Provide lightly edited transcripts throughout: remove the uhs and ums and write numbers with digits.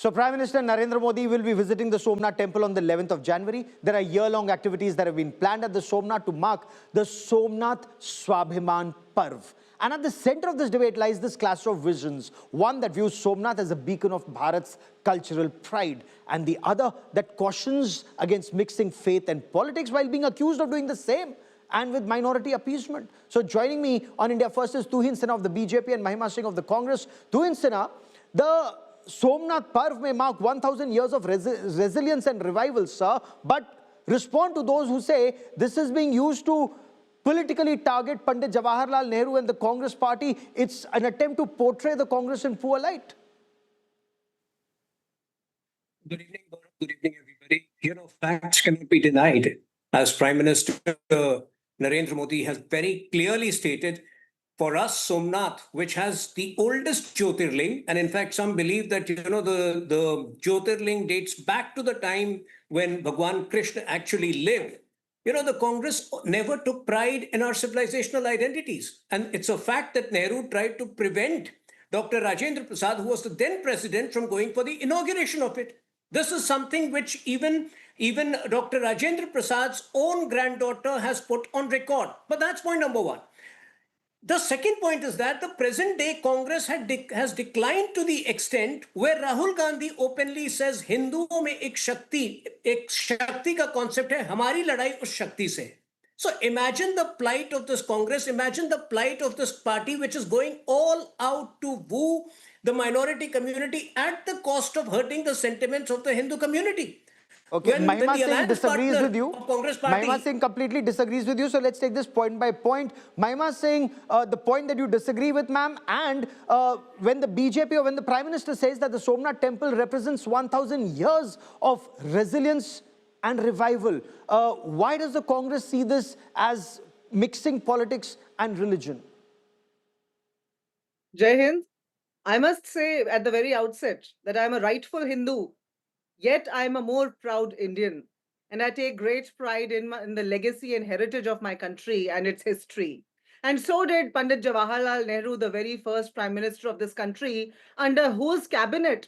So Prime Minister Narendra Modi will be visiting the Somnath Temple on the 11th of January. There are year-long activities that have been planned at the Somnath to mark the Somnath Swabhiman Parv. And at the center of this debate lies this clash of visions. One that views Somnath as a beacon of Bharat's cultural pride, and the other that cautions against mixing faith and politics while being accused of doing the same, and with minority appeasement. So joining me on India First is Tuhin Sinha of the BJP and Mahima Singh of the Congress. Tuhin Sinha, the Somnath Parv may mark 1,000 years of resilience and revival, sir, but respond to those who say this is being used to politically target Pandit Jawaharlal Nehru and the Congress party. It's an attempt to portray the Congress in poor light. Good evening, Gaurav. Good evening, everybody. Facts cannot be denied. As Prime Minister Narendra Modi has very clearly stated, for us, Somnath, which has the oldest Jyotirling, and in fact, some believe that, the Jyotirling dates back to the time when Bhagwan Krishna actually lived. The Congress never took pride in our civilizational identities. And it's a fact that Nehru tried to prevent Dr. Rajendra Prasad, who was the then president, from going for the inauguration of it. This is something which even Dr. Rajendra Prasad's own granddaughter has put on record. But that's point number one. The second point is that the present day Congress has declined to the extent where Rahul Gandhi openly says हिंदुओं में एक शक्ति का concept है, हमारी लड़ाई उस शक्ति से. So imagine the plight of this Congress, imagine the plight of this party which is going all out to woo the minority community at the cost of hurting the sentiments of the Hindu community. Okay, Mahima Singh disagrees with you. Mahima Singh completely disagrees with you. So let's take this point by point. Mahima Singh, the point that you disagree with, ma'am, and when the BJP or when the Prime Minister says that the Somnath Temple represents 1,000 years of resilience and revival, why does the Congress see this as mixing politics and religion? Jai Hind. I must say at the very outset that I am a rightful Hindu. Yet I am a more proud Indian, and I take great pride in the legacy and heritage of my country and its history. And so did Pandit Jawaharlal Nehru, the very first Prime Minister of this country, under whose cabinet,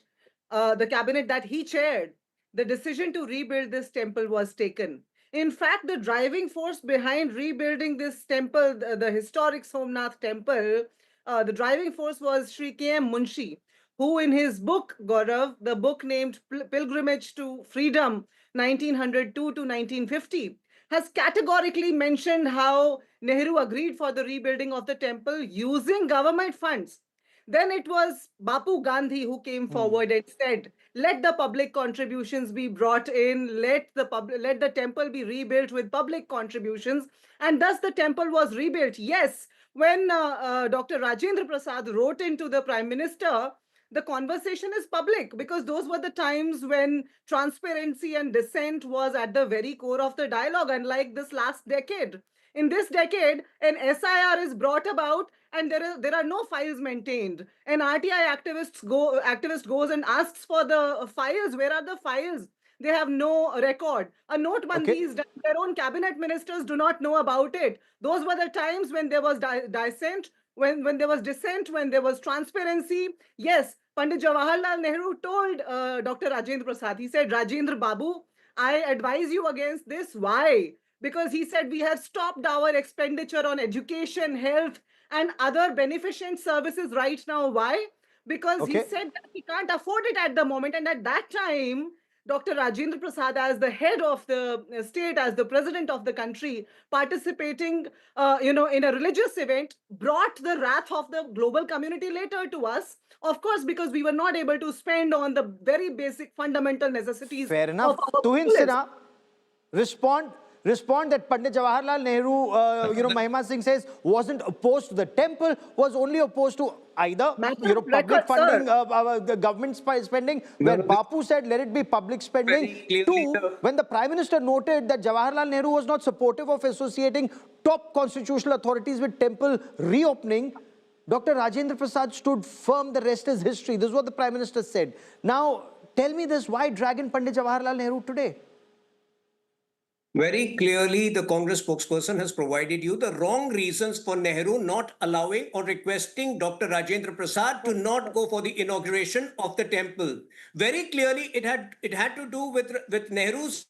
the cabinet that he chaired, the decision to rebuild this temple was taken. In fact, the driving force behind rebuilding this temple, the historic Somnath Temple, the driving force was Sri PM Munshi, who in his book, Gaurav, the book named Pilgrimage to Freedom, 1902 to 1950, has categorically mentioned how Nehru agreed for the rebuilding of the temple using government funds. Then it was Bapu Gandhi who came forward and said, let the public contributions be brought in, let the temple be rebuilt with public contributions, and thus the temple was rebuilt. Yes, when Dr. Rajendra Prasad wrote into the Prime Minister, the conversation is public because those were the times when transparency and dissent was at the very core of the dialogue, unlike this last decade. In this decade, an SIR is brought about and there are no files maintained. An RTI activist goes and asks for the files. Where are the files? They have no record. A notebandi is done. Their own cabinet ministers do not know about it. Those were the times when there was dissent, when there was dissent, when there was transparency. Yes, Pandit Jawaharlal Nehru told Dr. Rajendra Prasad, he said, Rajendra Babu, I advise you against this. Why? Because he said we have stopped our expenditure on education, health, and other beneficent services right now. Why? Because he said that he can't afford it at the moment. And at that time, Dr. Rajendra Prasad, as the head of the state, as the president of the country, participating, in a religious event, brought the wrath of the global community later to us. Of course, because we were not able to spend on the very basic fundamental necessities. Fair enough. Tuhin Sinha, respond that Pandit Jawaharlal Nehru, Mahima Singh says, wasn't opposed to the temple, was only opposed to either, public funding, government spending, where Bapu said, let it be public spending. Two, when the Prime Minister noted that Jawaharlal Nehru was not supportive of associating top constitutional authorities with temple reopening, Dr. Rajendra Prasad stood firm, the rest is history. This is what the Prime Minister said. Now, tell me this, why drag in Pandit Jawaharlal Nehru today? Very clearly, the Congress spokesperson has provided you the wrong reasons for Nehru not allowing or requesting Dr. Rajendra Prasad to not go for the inauguration of the temple. Very clearly, it had to do with Nehru's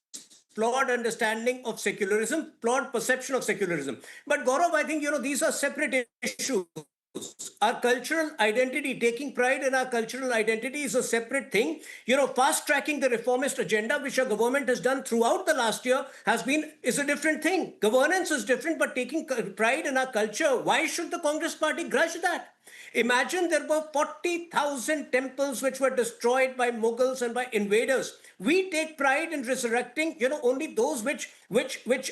flawed understanding of secularism, flawed perception of secularism. But Gaurav, I think these are separate issues. Our cultural identity, taking pride in our cultural identity is a separate thing. Fast tracking the reformist agenda, which our government has done throughout the last year, is a different thing. Governance is different, but taking pride in our culture, why should the Congress party grudge that? Imagine there were 40,000 temples which were destroyed by Mughals and by invaders. We take pride in resurrecting, only those which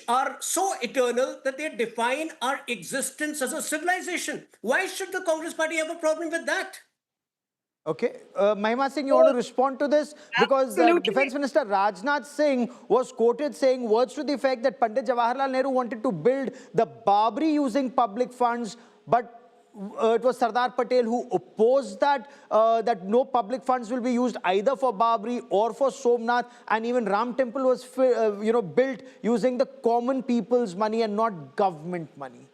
are so eternal that they define our existence as a civilization. Why should the Congress party have a problem with that? Okay, Mahima Singh, you want to respond to this? Because Defense Minister Rajnath Singh was quoted saying words to the effect that Pandit Jawaharlal Nehru wanted to build the Babri using public funds, but it was Sardar Patel who opposed that, that no public funds will be used either for Babri or for Somnath, and even Ram Temple was built using the common people's money and not government money.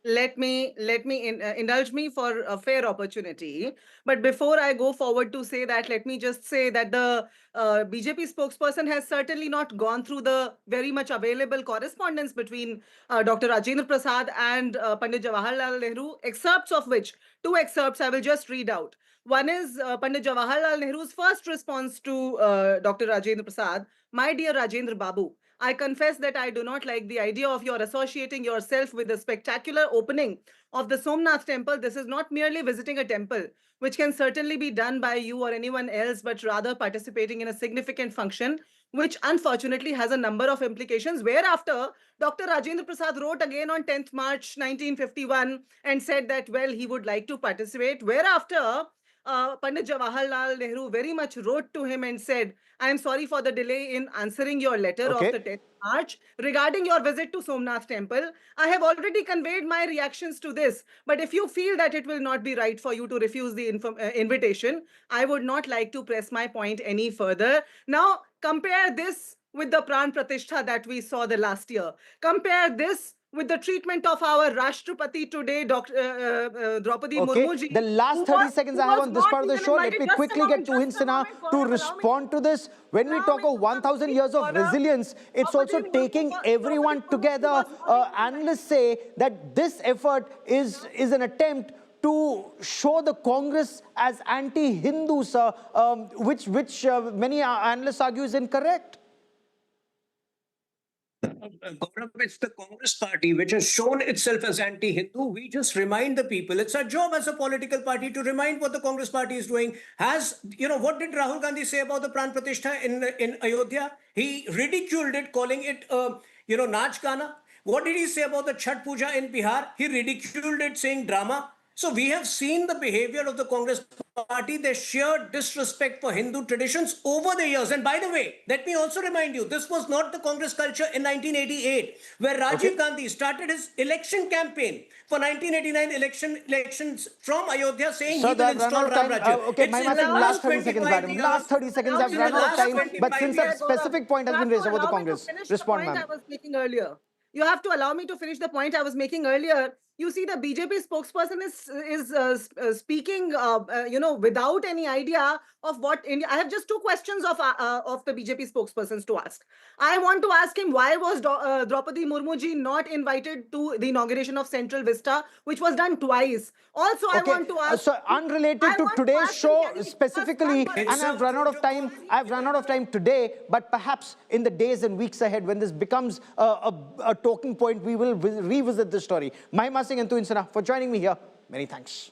Let me indulge me for a fair opportunity. But before I go forward to say that, let me just say that the BJP spokesperson has certainly not gone through the very much available correspondence between Dr. Rajendra Prasad and Pandit Jawaharlal Nehru, excerpts of which, two excerpts I will just read out. One is Pandit Jawaharlal Nehru's first response to Dr. Rajendra Prasad: "My dear Rajendra Babu, I confess that I do not like the idea of your associating yourself with the spectacular opening of the Somnath Temple. This is not merely visiting a temple, which can certainly be done by you or anyone else, but rather participating in a significant function, which unfortunately has a number of implications." Whereafter, Dr. Rajendra Prasad wrote again on 10th March 1951 and said that, well, he would like to participate. Whereafter, Pandit Jawaharlal Nehru very much wrote to him and said, "I am sorry for the delay in answering your letter of the 10th March regarding your visit to Somnath Temple. I have already conveyed my reactions to this, but if you feel that it will not be right for you to refuse the invitation, I would not like to press my point any further." Now, compare this with the Pran Pratishtha that we saw the last year. Compare this with the treatment of our Rashtrapati today, Dr. Draupadi Murmu ji. The last 30 seconds I have on this part of the show, let me quickly get Tuhin Sinha to respond to this. When we talk of 1,000 years of resilience, it's also taking everyone together. Analysts say that this effort is an attempt to show the Congress as anti-Hindu, sir, which many analysts argue is incorrect. Gaurav, it's the Congress party which has shown itself as anti-Hindu. We just remind the people. It's our job as a political party to remind what the Congress party is doing. What did Rahul Gandhi say about the Pran Pratishtha in Ayodhya? He ridiculed it, calling it, Naach Gana. What did he say about the Chhat Puja in Bihar? He ridiculed it, saying drama. So we have seen the behavior of the Congress party, their sheer disrespect for Hindu traditions over the years. And by the way, let me also remind you, this was not the Congress culture in 1988, where Rajiv Gandhi started his election campaign for 1989 elections from Ayodhya, saying he will install Ram Rajya. Okay, Mahima Singh, last 30 seconds, madam. Last 30 seconds, I've run out of time. But since a specific point has been raised about the Congress, respond, ma'am. I was making earlier. You have to allow me to finish the point I was making earlier. You see, the BJP spokesperson is speaking, without any idea of what India. I have just two questions of the BJP spokespersons to ask. I want to ask him, why was Draupadi Murmu ji not invited to the inauguration of Central Vista, which was done twice? Also, I want to ask. So unrelated to today's show specifically, and I've run out of time. I've run out of time today, but perhaps in the days and weeks ahead, when this becomes a talking point, we will revisit this story. Mahima Singh and Tuhin Sinha for joining me here. Many thanks.